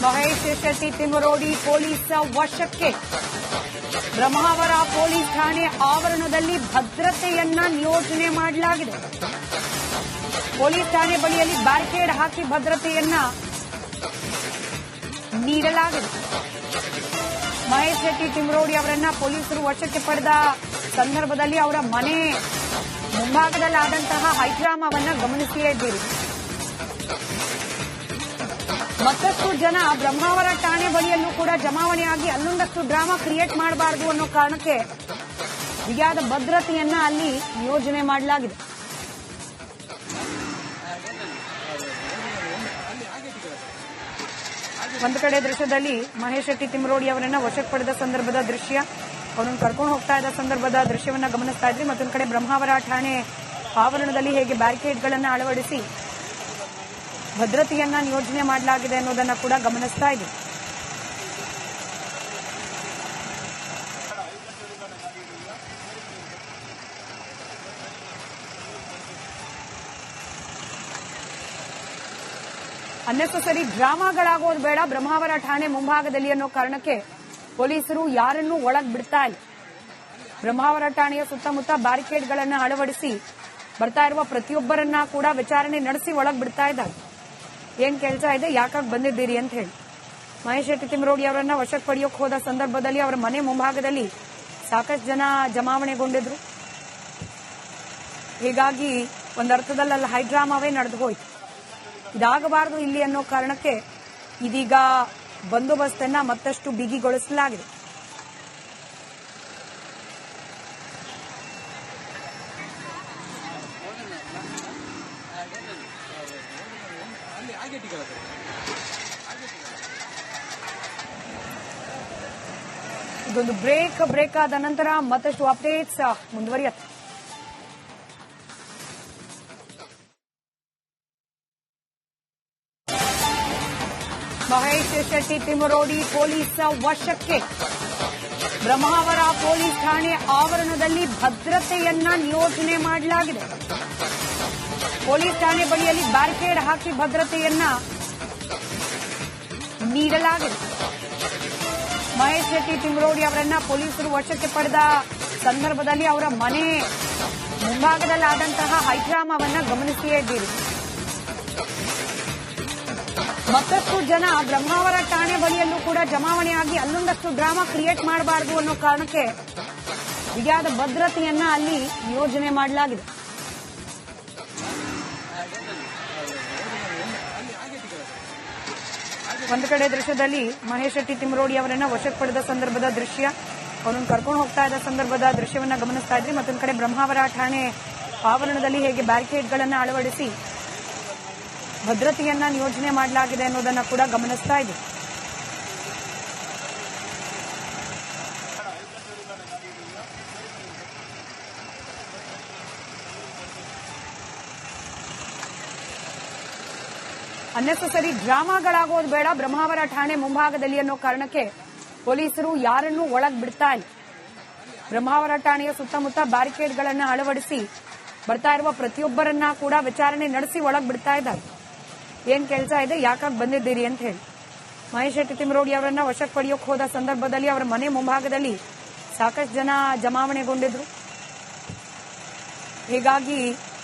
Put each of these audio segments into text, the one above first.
Mahesh Shetty Thimarodi police ವಶಕ್ಕೆ. Brahmavar police ಠಾಣೆ ಆವರಣದಲ್ಲಿ ಭದ್ರತೆಯನ್ನ ನಿಯೋಜನೆ ಮಾಡಲಾಗಿದೆ. ಪೊಲೀಸ್ ಠಾಣೆ ಬಳಿಯಲ್ಲಿ ಬ್ಯಾರಿಕೇಡ್ ಹಾಕಿ ಭದ್ರತೆಯನ್ನ ನೀಡಲಾಗಿದೆ. ಮಹೇಶ್ ಶೆಟ್ಟಿ ತಿಮರೋಡಿ ಅವರನ್ನ ಪೊಲೀಸರು ವಶಕ್ಕೆ ಪಡೆದ ಸಂದರ್ಭದಲ್ಲಿ ಅವರ ಮನೆ ಮುಂಭಾಗದಲ್ಲಾದಂತಹ ಹೈಡ್ರಾಮಾವನ್ನ ಗಮನಿಸಿಯೇ ಇದ್ದೀರಿ. ಮತ್ತಷ್ಟು ಜನ ಬ್ರಹ್ಮಾವರ ಠಾಣೆ ಬಳಿಯಲ್ಲೂ ಕೂಡ ಜಮಾವಣೆಯಾಗಿ ಅಲ್ಲೊಂದಷ್ಟು ಡ್ರಾಮಾ ಕ್ರಿಯೇಟ್ ಮಾಡಬಾರದು ಅನ್ನೋ ಕಾರಣಕ್ಕೆ ಬಿಗಿಯಾದ ಭದ್ರತೆಯನ್ನ ಅಲ್ಲಿ ನಿಯೋಜನೆ ಮಾಡಲಾಗಿದೆ. ಒಂದು ಕಡೆ ದೃಶ್ಯದಲ್ಲಿ ಮಹೇಶ್ ಶೆಟ್ಟಿ ತಿಮರೋಡಿ ಅವರನ್ನ ವಶಕ್ಕೆ ಪಡೆದ ಸಂದರ್ಭದ ದೃಶ್ಯ, ಅವರನ್ನು ಕರ್ಕೊಂಡು ಹೋಗ್ತಾ ಇದ್ದ ಸಂದರ್ಭದ ದೃಶ್ಯವನ್ನ ಗಮನಿಸ್ತಾ ಇದ್ರಿ. ಮತ್ತೊಂದು ಕಡೆ ಬ್ರಹ್ಮಾವರ ಠಾಣೆ ಆವರಣದಲ್ಲಿ ಹೇಗೆ ಬ್ಯಾರಿಕೇಡ್ಗಳನ್ನು ಅಳವಡಿಸಿ ಭದ್ರತೆಯನ್ನ ನಿಯೋಜನೆ ಮಾಡಲಾಗಿದೆ ಅನ್ನೋದನ್ನ ಕೂಡ ಗಮನಿಸ್ತಾ ಇದೆ. ಅನ್ನೆಸೆಸರಿ ಡ್ರಾಮಾಗಳಾಗೋದು ಬೇಡ ಬ್ರಹ್ಮಾವರ ಠಾಣೆ ಮುಂಭಾಗದಲ್ಲಿ ಅನ್ನೋ ಕಾರಣಕ್ಕೆ ಪೊಲೀಸರು ಯಾರನ್ನೂ ಒಳಗ್ ಬಿಡ್ತಾ ಇಲ್ಲ. ಬ್ರಹ್ಮಾವರ ಠಾಣೆಯ ಸುತ್ತಮುತ್ತ ಬ್ಯಾರಿಕೇಡ್ಗಳನ್ನು ಅಳವಡಿಸಿ ಬರ್ತಾ ಇರುವ ಪ್ರತಿಯೊಬ್ಬರನ್ನ ಕೂಡ ವಿಚಾರಣೆ ನಡೆಸಿ ಒಳಗ್ ಬಿಡ್ತಾ ಇದ್ದಾರೆ. ಏನ್ ಕೆಲಸ ಇದೆ, ಯಾಕಾಗಿ ಬಂದಿದ್ದೀರಿ ಅಂತ ಹೇಳಿ. ಮಹೇಶ್ ಶೆಟ್ಟಿ ತಿಮರೋಡಿ ಅವರನ್ನ ವಶಕ್ಕೆ ಪಡೆಯೋಕೆ ಹೋದ ಸಂದರ್ಭದಲ್ಲಿ ಅವರ ಮನೆ ಮುಂಭಾಗದಲ್ಲಿ ಸಾಕಷ್ಟು ಜನ ಜಮಾವಣೆಗೊಂಡಿದ್ರು. ಹೀಗಾಗಿ ಒಂದರ್ಥದಲ್ಲಿ ಅಲ್ಲಿ ಹೈಡ್ರಾಮಾವೇ ನಡೆದು ಹೋಯ್ತು. ಇದಾಗಬಾರದು ಇಲ್ಲಿ ಅನ್ನೋ ಕಾರಣಕ್ಕೆ ಇದೀಗ ಬಂದೋಬಸ್ತನ್ನ ಮತ್ತಷ್ಟು ಬಿಗಿಗೊಳಿಸಲಾಗಿದೆ. ಇದೊಂದು ಬ್ರೇಕ್ ಆದ ನಂತರ ಮತ್ತಷ್ಟು ಅಪ್ಡೇಟ್ಸ್ ಮುಂದುವರಿಯುತ್ತೆ. ಮಹೇಶ್ ಶೆಟ್ಟಿ ತಿಮರೋಡಿ ಪೊಲೀಸ್ ವಶಕ್ಕೆ. ಬ್ರಹ್ಮಾವರ ಪೊಲೀಸ್ ಠಾಣೆ ಆವರಣದಲ್ಲಿ ಭದ್ರತೆಯನ್ನ ನಿಯೋಜನೆ ಮಾಡಲಾಗಿದೆ. ಪೊಲೀಸ್ ಠಾಣೆ ಬಳಿಯಲ್ಲಿ ಬ್ಯಾರಿಕೇಡ್ ಹಾಕಿ ಭದ್ರತೆಯನ್ನ ನೀಡಲಾಗಿದೆ. ಮಹೇಶ್ ಶೆಟ್ಟಿ ತಿಮರೋಡಿ ಅವರನ್ನ ಪೊಲೀಸರು ವಶಕ್ಕೆ ಪಡೆದ ಸಂದರ್ಭದಲ್ಲಿ ಅವರ ಮನೆ ಮುಂಭಾಗದಲ್ಲಾದಂತಹ ಹೈಡ್ರಾಮಾವನ್ನ ಗಮನಿಸಿಯೇ ಇದ್ದೀರಿ. ಮತ್ತಷ್ಟು ಜನ ಬ್ರಹ್ಮಾವರ ಠಾಣೆ ಬಳಿಯಲ್ಲೂ ಕೂಡ ಜಮಾವಣೆಯಾಗಿ ಅಲ್ಲೊಂದಷ್ಟು ಡ್ರಾಮಾ ಕ್ರಿಯೇಟ್ ಮಾಡಬಾರದು ಅನ್ನೋ ಕಾರಣಕ್ಕೆ ಬಿಗಿಯಾದ ಭದ್ರತೆಯನ್ನ ಅಲ್ಲಿ ನಿಯೋಜನೆ ಮಾಡಲಾಗಿದೆ. ಒಂದು ಕಡೆ ದೃಶ್ಯದಲ್ಲಿ ಮಹೇಶ್ ಶೆಟ್ಟಿ ತಿಮರೋಡಿ ಅವರನ್ನ ವಶಕ್ಕೆ ಪಡೆದ ಸಂದರ್ಭದ ದೃಶ್ಯ, ಅವರನ್ನು ಕರ್ಕೊಂಡು ಹೋಗ್ತಾ ಇದ್ದ ಸಂದರ್ಭದ ದೃಶ್ಯವನ್ನ ಗಮನಿಸ್ತಾ ಇದ್ರಿ. ಮತ್ತೊಂದು ಕಡೆ ಬ್ರಹ್ಮಾವರ ಠಾಣೆ ಆವರಣದಲ್ಲಿ ಹೇಗೆ ಬ್ಯಾರಿಕೇಡ್ಗಳನ್ನು ಅಳವಡಿಸಿ ಭದ್ರತೆಯನ್ನ ನಿಯೋಜನೆ ಮಾಡಲಾಗಿದೆ ಅನ್ನೋದನ್ನ ಕೂಡ ಗಮನಿಸ್ತಾ ಇದೆ. ಅನ್ನೆಸೆಸರಿ ಡ್ರಾಮಾಗಳಾಗೋದು ಬೇಡ ಬ್ರಹ್ಮಾವರ ಠಾಣೆ ಮುಂಭಾಗದಲ್ಲಿ ಅನ್ನೋ ಕಾರಣಕ್ಕೆ ಪೊಲೀಸರು ಯಾರನ್ನೂ ಒಳಗ್ ಬಿಡ್ತಾ ಇಲ್ಲ. ಬ್ರಹ್ಮಾವರ ಠಾಣೆಯ ಸುತ್ತಮುತ್ತ ಬ್ಯಾರಿಕೇಡ್ಗಳನ್ನು ಅಳವಡಿಸಿ ಬರ್ತಾ ಇರುವ ಪ್ರತಿಯೊಬ್ಬರನ್ನ ಕೂಡ ವಿಚಾರಣೆ ನಡೆಸಿ ಒಳಗ್ ಬಿಡ್ತಾ ಇದ್ದಾರೆ. ಏನ್ ಕೆಲಸ ಇದೆ, ಯಾಕಾಗಿ ಬಂದಿದ್ದೀರಿ ಅಂತ ಹೇಳಿ. ಮಹೇಶ್ ಶೆಟ್ಟಿ ತಿಮರೋಡಿ ಅವರನ್ನ ವಶಕ್ಕೆ ಪಡೆಯೋಕೆ ಹೋದ ಸಂದರ್ಭದಲ್ಲಿ ಅವರ ಮನೆ ಮುಂಭಾಗದಲ್ಲಿ ಸಾಕಷ್ಟು ಜನ ಜಮಾವಣೆಗೊಂಡಿದ್ರು. ಹೀಗಾಗಿ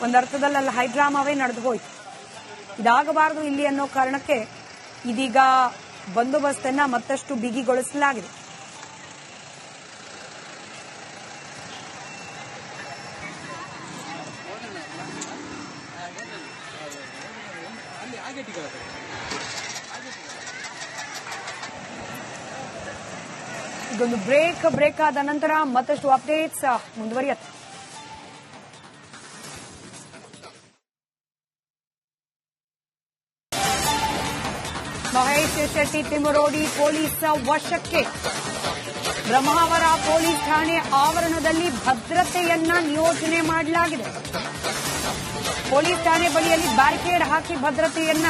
ಒಂದರ್ಥದಲ್ಲಿ ಅಲ್ಲಿ ಹೈಡ್ರಾಮಾವೇ ನಡೆದು ಹೋಯ್ತು. ಇದಾಗಬಾರದು ಇಲ್ಲಿ ಅನ್ನೋ ಕಾರಣಕ್ಕೆ ಇದೀಗ ಬಂದೋಬಸ್ತನ್ನ ಮತ್ತಷ್ಟು ಬಿಗಿಗೊಳಿಸಲಾಗಿದೆ. ಇದೊಂದು ಬ್ರೇಕ್ ಆದ ನಂತರ ಮತ್ತಷ್ಟು ಅಪ್ಡೇಟ್ಸ್ ಮುಂದುವರಿಯುತ್ತೆ. ಮಹೇಶ್ ಶೆಟ್ಟಿ ತಿಮರೋಡಿ ಪೊಲೀಸ್ ವಶಕ್ಕೆ. ಬ್ರಹ್ಮಾವರ ಪೊಲೀಸ್ ಠಾಣೆ ಆವರಣದಲ್ಲಿ ಭದ್ರತೆಯನ್ನ ನಿಯೋಜನೆ ಮಾಡಲಾಗಿದೆ. ಪೊಲೀಸ್ ಠಾಣೆ ಬಳಿಯಲ್ಲಿ ಬ್ಯಾರಿಕೇಡ್ ಹಾಕಿ ಭದ್ರತೆಯನ್ನ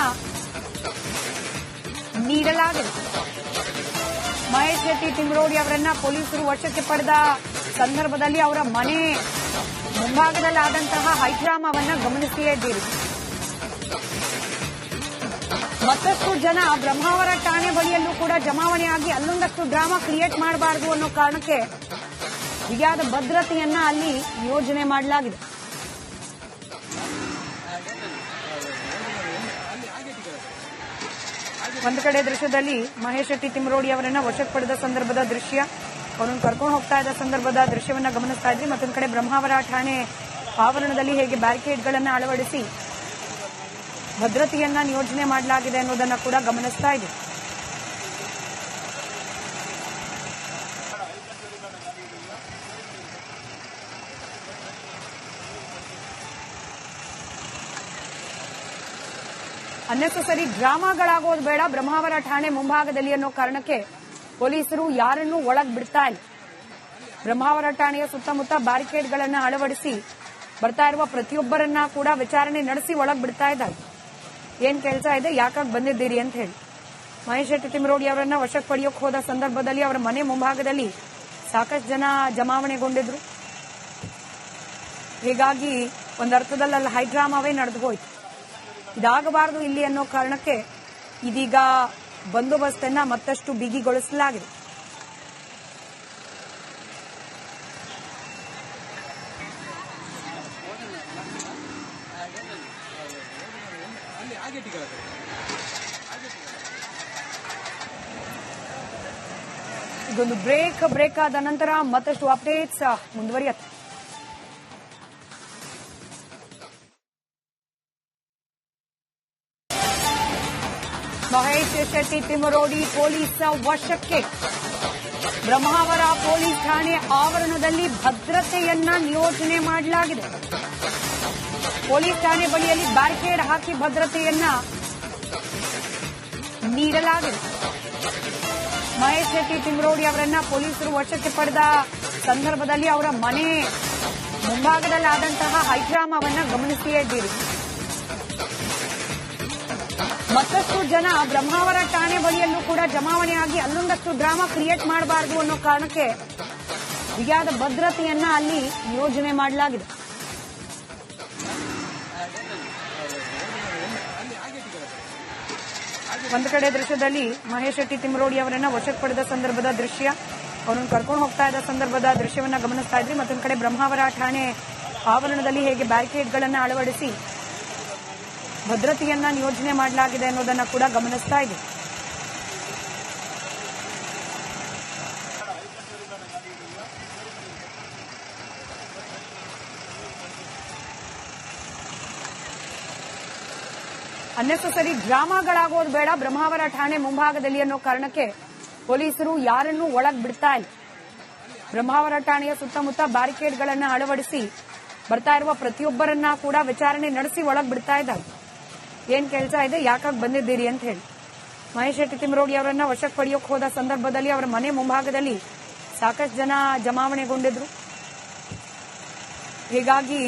ನೀಡಲಾಗಿದೆ. ಮಹೇಶ್ ಶೆಟ್ಟಿ ತಿಮರೋಡಿ ಅವರನ್ನ ಪೊಲೀಸರು ವಶಕ್ಕೆ ಪಡೆದ ಸಂದರ್ಭದಲ್ಲಿ ಅವರ ಮನೆ ಮುಂಭಾಗದಲ್ಲಾದಂತಹ ಹೈಡ್ರಾಮಾವನ್ನ ಗಮನಿಸಿಯೇ ಇದ್ದೀರಿ. ಮತ್ತಷ್ಟು ಜನ ಬ್ರಹ್ಮಾವರ ಠಾಣೆ ಬಳಿಯಲ್ಲೂ ಕೂಡ ಜಮಾವಣೆಯಾಗಿ ಅಲ್ಲೊಂದಷ್ಟು ಡ್ರಾಮಾ ಕ್ರಿಯೇಟ್ ಮಾಡಬಾರದು ಅನ್ನೋ ಕಾರಣಕ್ಕೆ ಬಿಗಿಯಾದ ಭದ್ರತೆಯನ್ನ ಅಲ್ಲಿ ನಿಯೋಜನೆ ಮಾಡಲಾಗಿದೆ. ಒಂದು ಕಡೆ ದೃಶ್ಯದಲ್ಲಿ ಮಹೇಶ್ ಶೆಟ್ಟಿ ತಿಮರೋಡಿ ಅವರನ್ನ ವಶಕ್ಕೆ ಪಡೆದ ಸಂದರ್ಭದ ದೃಶ್ಯ, ಅವರನ್ನು ಕರ್ಕೊಂಡು ಹೋಗ್ತಾ ಇದ್ದ ಸಂದರ್ಭದ ದೃಶ್ಯವನ್ನ ಗಮನಿಸ್ತಾ ಇದ್ರಿ. ಮತ್ತೊಂದು ಕಡೆ ಬ್ರಹ್ಮಾವರ ಠಾಣೆ ಆವರಣದಲ್ಲಿ ಹೇಗೆ ಬ್ಯಾರಿಕೇಡ್ಗಳನ್ನು ಅಳವಡಿಸಿ ಭದ್ರತೆಯನ್ನ ನಿಯೋಜನೆ ಮಾಡಲಾಗಿದೆ ಅನ್ನೋದನ್ನ ಕೂಡ ಗಮನಿಸ್ತಾ ಇದೆ. ಅನ್ನೆಸೆಸರಿ ಡ್ರಾಮಾಗಳಾಗೋದು ಬೇಡ ಬ್ರಹ್ಮಾವರ ಠಾಣೆ ಮುಂಭಾಗದಲ್ಲಿ ಅನ್ನೋ ಕಾರಣಕ್ಕೆ ಪೊಲೀಸರು ಯಾರನ್ನೂ ಒಳಗ್ ಬಿಡ್ತಾ ಇಲ್ಲ. ಬ್ರಹ್ಮಾವರ ಠಾಣೆಯ ಸುತ್ತಮುತ್ತ ಬ್ಯಾರಿಕೇಡ್ಗಳನ್ನು ಅಳವಡಿಸಿ ಬರ್ತಾ ಇರುವ ಪ್ರತಿಯೊಬ್ಬರನ್ನ ಕೂಡ ವಿಚಾರಣೆ ನಡೆಸಿ ಒಳಗ್ ಬಿಡ್ತಾ ಇದ್ದಾರೆ. ಏನ್ ಕೆಲಸ ಇದೆ, ಯಾಕಾಗಿ ಬಂದಿದ್ದೀರಿ ಅಂತ ಹೇಳಿ. ಮಹೇಶ್ ಶೆಟ್ಟಿ ತಿಮರೋಡಿ ಅವರನ್ನ ವಶಕ್ಕೆ ಪಡೆಯೋಕೆ ಹೋದ ಸಂದರ್ಭದಲ್ಲಿ ಅವರ ಮನೆ ಮುಂಭಾಗದಲ್ಲಿ ಸಾಕಷ್ಟು ಜನ ಜಮಾವಣೆಗೊಂಡಿದ್ರು. ಹೀಗಾಗಿ ಒಂದರ್ಥದಲ್ಲಿ ಅಲ್ಲಿ ಹೈಡ್ರಾಮಾವೇ ನಡೆದು ಹೋಯ್ತು. ಇದಾಗಬಾರದು ಇಲ್ಲಿ ಅನ್ನೋ ಕಾರಣಕ್ಕೆ ಇದೀಗ ಬಂದೋಬಸ್ತನ್ನ ಮತ್ತಷ್ಟು ಬಿಗಿಗೊಳಿಸಲಾಗಿದೆ. ಇದೊಂದು ಬ್ರೇಕ್ ಆದ ನಂತರ ಮತ್ತಷ್ಟು ಅಪ್ಡೇಟ್ಸ್ ಮುಂದುವರಿಯುತ್ತೆ. ಮಹೇಶ್ ಶೆಟ್ಟಿ ತಿಮರೋಡಿ ಪೊಲೀಸ್ ವಶಕ್ಕೆ. ಬ್ರಹ್ಮಾವರ ಪೊಲೀಸ್ ಠಾಣೆ ಆವರಣದಲ್ಲಿ ಭದ್ರತೆಯನ್ನ ನಿಯೋಜನೆ ಮಾಡಲಾಗಿದೆ. ಪೊಲೀಸ್ ಠಾಣೆ ಬಳಿಯಲ್ಲಿ ಬ್ಯಾರಿಕೇಡ್ ಹಾಕಿ ಭದ್ರತೆಯನ್ನ ನೀಡಲಾಗಿದೆ. ಮಹೇಶ್ ಶೆಟ್ಟಿ ತಿಮರೋಡಿ ಅವರನ್ನ ಪೊಲೀಸರು ವಶಕ್ಕೆ ಪಡೆದ ಸಂದರ್ಭದಲ್ಲಿ ಅವರ ಮನೆ ಮುಂಭಾಗದಲ್ಲಾದಂತಹ ಹೈಡ್ರಾಮಾವನ್ನ ಗಮನಿಸಿಯೇ ಇದ್ದೀರಿ. ಮತ್ತಷ್ಟು ಜನ ಬ್ರಹ್ಮಾವರ ಠಾಣೆ ಬಳಿಯಲ್ಲೂ ಕೂಡ ಜಮಾವಣೆಯಾಗಿ ಅಲ್ಲೊಂದಷ್ಟು ಡ್ರಾಮಾ ಕ್ರಿಯೇಟ್ ಮಾಡಬಾರದು ಅನ್ನೋ ಕಾರಣಕ್ಕೆ ಬಿಗಿಯಾದ ಭದ್ರತೆಯನ್ನ ಅಲ್ಲಿ ನಿಯೋಜನೆ ಮಾಡಲಾಗಿದೆ. ಒಂದು ಕಡೆ ದೃಶ್ಯದಲ್ಲಿ ಮಹೇಶ್ ಶೆಟ್ಟಿ ತಿಮರೋಡಿ ಅವರನ್ನ ವಶಕ್ಕೆ ಪಡೆದ ಸಂದರ್ಭದ ದೃಶ್ಯ, ಅವರನ್ನು ಕರ್ಕೊಂಡು ಹೋಗ್ತಾ ಇದ್ದ ಸಂದರ್ಭದ ದೃಶ್ಯವನ್ನ ಗಮನಿಸ್ತಾ ಇದ್ರಿ. ಮತ್ತೊಂದು ಕಡೆ ಬ್ರಹ್ಮಾವರ ಠಾಣೆ ಆವರಣದಲ್ಲಿ ಹೇಗೆ ಬ್ಯಾರಿಕೇಡ್ಗಳನ್ನು ಅಳವಡಿಸಿ ಭದ್ರತೆಯನ್ನ ನಿಯೋಜನೆ ಮಾಡಲಾಗಿದೆ ಅನ್ನೋದನ್ನ ಕೂಡ ಗಮನಿಸ್ತಾ ಇದೆ. ಅನ್ನೆಸೆಸರಿ ಡ್ರಾಮಾಗಳಾಗೋದು ಬೇಡ ಬ್ರಹ್ಮಾವರ ಠಾಣೆ ಮುಂಭಾಗದಲ್ಲಿ ಅನ್ನೋ ಕಾರಣಕ್ಕೆ ಪೊಲೀಸರು ಯಾರನ್ನೂ ಒಳಗ್ ಬಿಡ್ತಾ ಇಲ್ಲ. ಬ್ರಹ್ಮಾವರ ಠಾಣೆಯ ಸುತ್ತಮುತ್ತ ಬ್ಯಾರಿಕೇಡ್ಗಳನ್ನು ಅಳವಡಿಸಿ ಬರ್ತಾ ಇರುವ ಪ್ರತಿಯೊಬ್ಬರನ್ನ ಕೂಡ ವಿಚಾರಣೆ ನಡೆಸಿ ಒಳಗ್ ಬಿಡ್ತಾ ಇದ್ದಾರೆ. ಏನ್ ಕೆಲಸ ಇದೆ, ಯಾಕಾಗಿ ಬಂದಿದ್ದೀರಿ ಅಂತ ಹೇಳಿ. ಮಹೇಶ್ ಶೆಟ್ಟಿ ತಿಮರೋಡಿ ಅವರನ್ನ ವಶಕ್ಕೆ ಪಡೆಯೋಕೆ ಹೋದ ಸಂದರ್ಭದಲ್ಲಿ ಅವರ ಮನೆ ಮುಂಭಾಗದಲ್ಲಿ ಸಾಕಷ್ಟು ಜನ ಜಮಾವಣೆಗೊಂಡಿದ್ರು. ಹೀಗಾಗಿ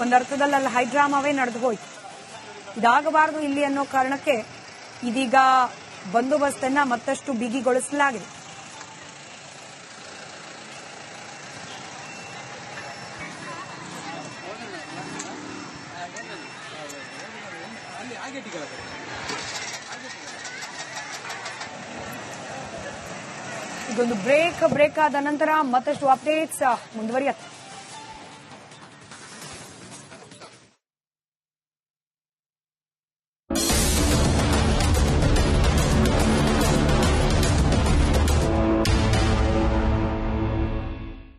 ಒಂದರ್ಥದಲ್ಲಿ ಅಲ್ಲಿ ಹೈಡ್ರಾಮಾವೇ ನಡೆದು ಹೋಯ್ತು. ಇದಾಗಬಾರದು ಇಲ್ಲಿ ಅನ್ನೋ ಕಾರಣಕ್ಕೆ ಇದೀಗ ಬಂದೋಬಸ್ತನ್ನ ಮತ್ತಷ್ಟು ಬಿಗಿಗೊಳಿಸಲಾಗಿದೆ. ಇದೊಂದು ಬ್ರೇಕ್ ಆದ ನಂತರ ಮತ್ತಷ್ಟು ಅಪ್ಡೇಟ್ಸ್ ಮುಂದುವರಿಯುತ್ತೆ.